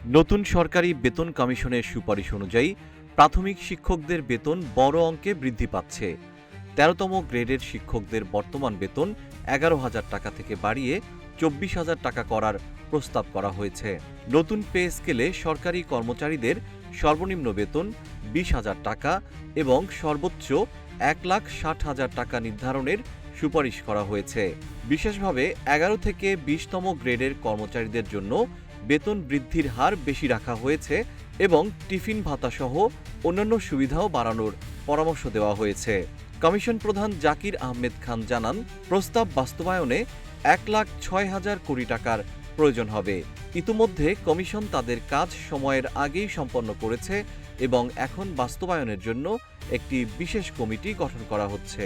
নতুন সরকারি বেতন কমিশনের সুপারিশ অনুযায়ী প্রাথমিক শিক্ষকদের বেতন বড় অঙ্কে বৃদ্ধি পাচ্ছে। ১৩তম গ্রেডের শিক্ষকদের বর্তমান বেতন ১১,০০০ টাকা থেকে বাড়িয়ে ২৪,০০০ টাকা করার প্রস্তাব করা হয়েছে। নতুন পে স্কেলে সরকারি কর্মচারীদের সর্বনিম্ন বেতন ২০,০০০ টাকা এবং সর্বোচ্চ ১,৬০,০০০ টাকা নির্ধারণের সুপারিশ করা হয়েছে। বিশেষভাবে ১১ থেকে ২০তম গ্রেডের কর্মচারীদের জন্য বেতন বৃদ্ধির হার বেশি রাখা হয়েছে এবং টিফিন ভাতাসহ অন্যান্য সুবিধাও বাড়ানোর পরামর্শ দেওয়া হয়েছে। কমিশন প্রধান জাকির আহমেদ খান জানান, প্রস্তাব বাস্তবায়নে ১,৬০,০০০ কোটি টাকার প্রয়োজন হবে। ইতিমধ্যে কমিশন তাদের কাজ সময়ের আগেই সম্পন্ন করেছে এবং এখন বাস্তবায়নের জন্য একটি বিশেষ কমিটি গঠন করা হচ্ছে।